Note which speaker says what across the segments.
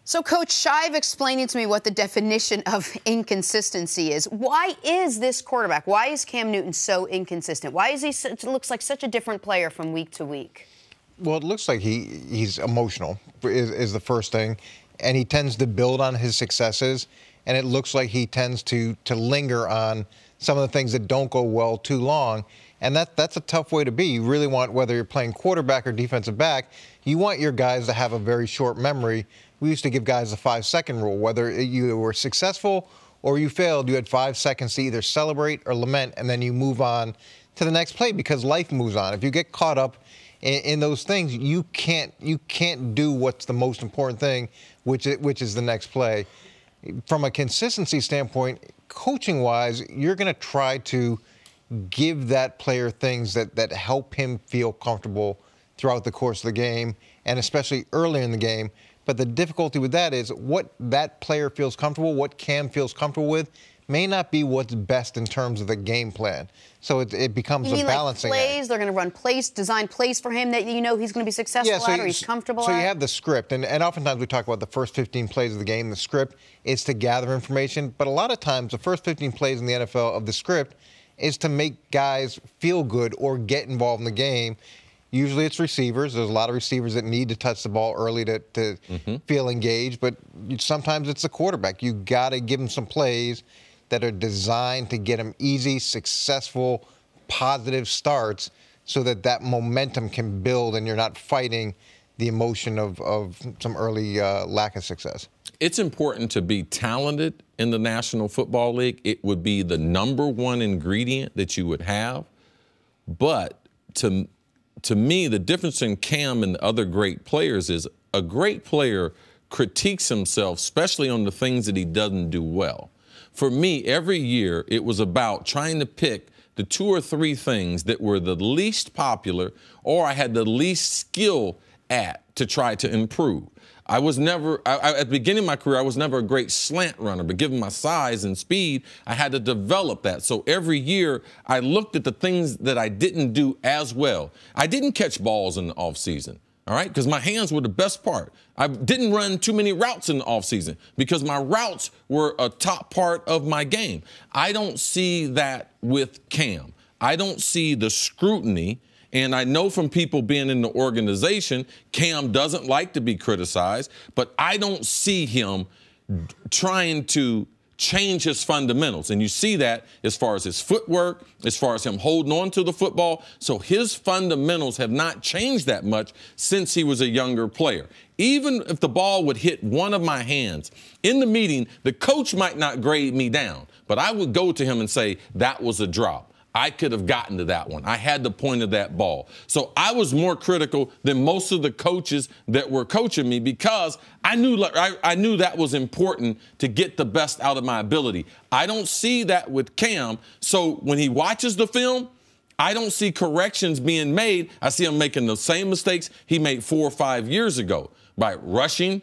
Speaker 1: So, Coach Shive explaining to me what the definition of inconsistency is. Why is this quarterback, why is Cam Newton so inconsistent? Why is he looks like such a different player from week to week?
Speaker 2: Well, it looks like he's emotional is the first thing, and he tends to build on his successes, and it looks like he tends to linger on some of the things that don't go well too long, and that's a tough way to be. You really want, whether you're playing quarterback or defensive back, you want your guys to have a very short memory. We used to give guys the 5-second rule. Whether you were successful or you failed, you had 5 seconds to either celebrate or lament, and then you move on to the next play because life moves on. If you get caught up in those things, you can't do what's the most important thing, which is the next play. From a consistency standpoint, coaching-wise, you're going to try to give that player things that help him feel comfortable throughout the course of the game, and especially early in the game. But the difficulty with that is what that player feels comfortable, what Cam feels comfortable with, may not be what's best in terms of the game plan. So it becomes a balancing act.
Speaker 1: Plays? They're going to run plays, design plays for him that you know he's going to be successful at or he's comfortable at?
Speaker 2: So you have the script, and oftentimes we talk about the first 15 plays of the game. The script is to gather information, but a lot of times the first 15 plays in the NFL of the script is to make guys feel good or get involved in the game. Usually it's receivers. There's a lot of receivers that need to touch the ball early to feel engaged, but sometimes it's the quarterback. You got to give them some plays that are designed to get them easy, successful, positive starts so that momentum can build and you're not fighting the emotion of some early lack of success.
Speaker 3: It's important to be talented in the National Football League. It would be the #1 ingredient that you would have. But to me, the difference in Cam and the other great players is a great player critiques himself, especially on the things that he doesn't do well. For me, every year, it was about trying to pick the 2 or 3 things that were the least popular or I had the least skill at to try to improve. I was never, at the beginning of my career, I was never a great slant runner, but given my size and speed, I had to develop that. So every year, I looked at the things that I didn't do as well. I didn't catch balls in the offseason, all right, because my hands were the best part. I didn't run too many routes in the offseason because my routes were a top part of my game. I don't see that with Cam. I don't see the scrutiny. And I know from people being in the organization, Cam doesn't like to be criticized, but I don't see him trying to change his fundamentals. And you see that as far as his footwork, as far as him holding on to the football. So his fundamentals have not changed that much since he was a younger player. Even if the ball would hit one of my hands in the meeting, the coach might not grade me down, but I would go to him and say, that was a drop. I could have gotten to that one. I had the point of that ball. So I was more critical than most of the coaches that were coaching me because I knew that was important to get the best out of my ability. I don't see that with Cam. So when he watches the film, I don't see corrections being made. I see him making the same mistakes he made 4 or 5 years ago by rushing.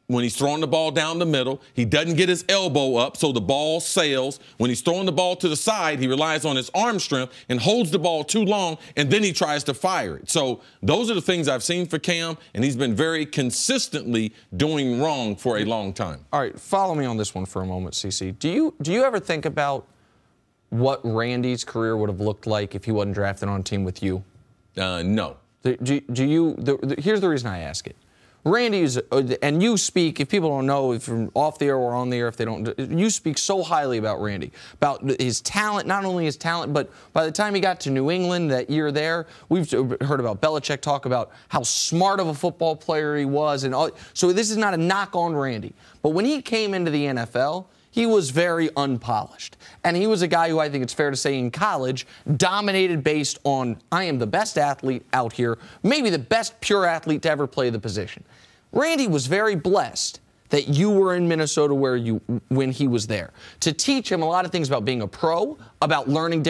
Speaker 3: When he's throwing the ball down the middle, he doesn't get his elbow up, so the ball sails. When he's throwing the ball to the side, he relies on his arm strength and holds the ball too long, and then he tries to fire it. So those are the things I've seen for Cam, and he's been very consistently doing wrong for a long time.
Speaker 4: All right, follow me on this one for a moment, CC. Do you ever think about what Randy's career would have looked like if he wasn't drafted on a team with you?
Speaker 3: No.
Speaker 4: Here's the reason I ask it. Randy is, and you speak, if people don't know, if you're off the air or on the air, if they don't, you speak so highly about Randy, about his talent, not only his talent, but by the time he got to New England that year there, we've heard about Belichick talk about how smart of a football player he was. And all, so this is not a knock on Randy. But when he came into the NFL, he was very unpolished. And he was a guy who I think it's fair to say in college dominated based on, I am the best athlete out here, maybe the best pure athlete to ever play the position. Randy was very blessed that you were in Minnesota when he was there, to teach him a lot of things about being a pro, about learning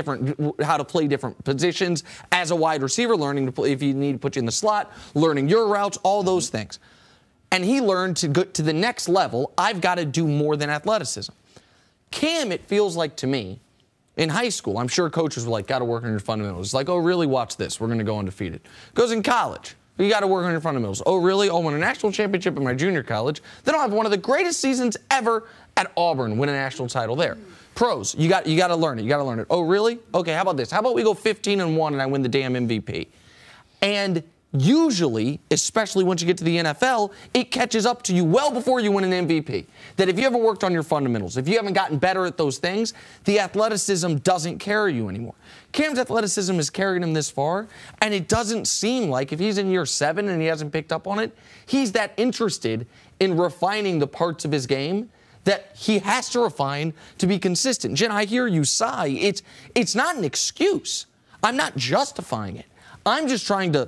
Speaker 4: how to play different positions as a wide receiver, learning to play if you need to put you in the slot, learning your routes, all those things. And he learned to go to the next level, I've got to do more than athleticism. Cam, it feels like to me, in high school, I'm sure coaches were like, got to work on your fundamentals. It's like, oh, really, watch this. We're going to go undefeated. Goes in college. You got to work on your fundamentals. Oh, really? Oh, win a national championship in my junior college. Then I'll have one of the greatest seasons ever at Auburn, win a national title there. Pros, you got to learn it. You got to learn it. Oh, really? Okay, how about this? How about we go 15-1 and I win the damn MVP? And usually, especially once you get to the NFL, it catches up to you well before you win an MVP. That if you haven't worked on your fundamentals, if you haven't gotten better at those things, the athleticism doesn't carry you anymore. Cam's athleticism has carried him this far, and it doesn't seem like if he's in year 7 and he hasn't picked up on it, he's that interested in refining the parts of his game that he has to refine to be consistent. Jen, I hear you sigh. It's not an excuse. I'm not justifying it. I'm just trying to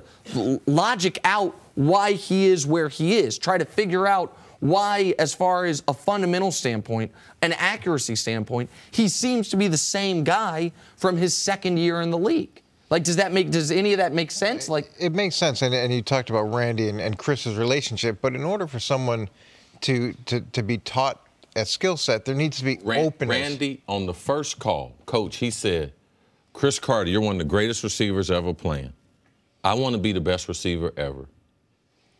Speaker 4: logic out why he is where he is, try to figure out why, as far as a fundamental standpoint, an accuracy standpoint, he seems to be the same guy from his second year in the league. Like, does any of that make sense? Like,
Speaker 2: it makes sense, and you talked about Randy and Chris's relationship, but in order for someone to be taught a skill set, there needs to be openness.
Speaker 3: Randy, on the first call, Coach, he said, Cris Carter, you're one of the greatest receivers ever playing. I want to be the best receiver ever.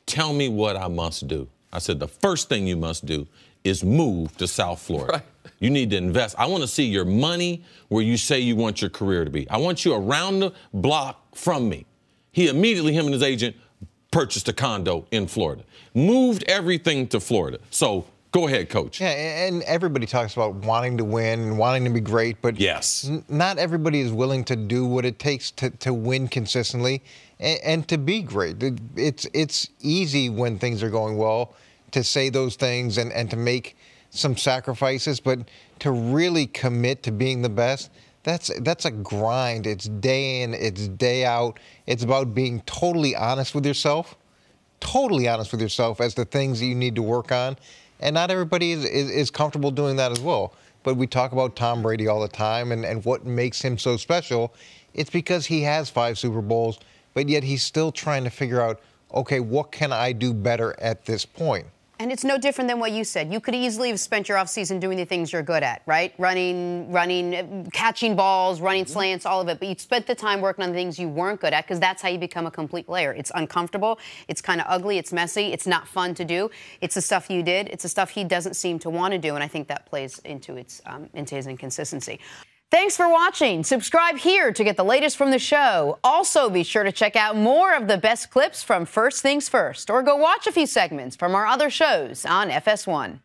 Speaker 3: Tell me what I must do. I said, the first thing you must do is move to South Florida.
Speaker 4: Right.
Speaker 3: You need to invest. I want to see your money where you say you want your career to be. I want you around the block from me. He immediately, him and his agent, purchased a condo in Florida. Moved everything to Florida. So go ahead, Coach.
Speaker 2: Yeah, and everybody talks about wanting to win and wanting to be great, but
Speaker 3: yes,
Speaker 2: not everybody is willing to do what it takes to win consistently and to be great. It's easy when things are going well to say those things and to make some sacrifices, but to really commit to being the best, that's a grind. It's day in, it's day out. It's about being totally honest with yourself as the things that you need to work on. And not everybody is comfortable doing that as well. But we talk about Tom Brady all the time and what makes him so special. It's because he has 5 Super Bowls, but yet he's still trying to figure out, okay, what can I do better at this point?
Speaker 1: And it's no different than what you said. You could easily have spent your offseason doing the things you're good at, right? Running, catching balls, running slants, all of it. But you spent the time working on the things you weren't good at because that's how you become a complete player. It's uncomfortable. It's kind of ugly. It's messy. It's not fun to do. It's the stuff you did. It's the stuff he doesn't seem to want to do. And I think that plays into his inconsistency. Thanks for watching. Subscribe here to get the latest from the show. Also, be sure to check out more of the best clips from First Things First, or go watch a few segments from our other shows on FS1.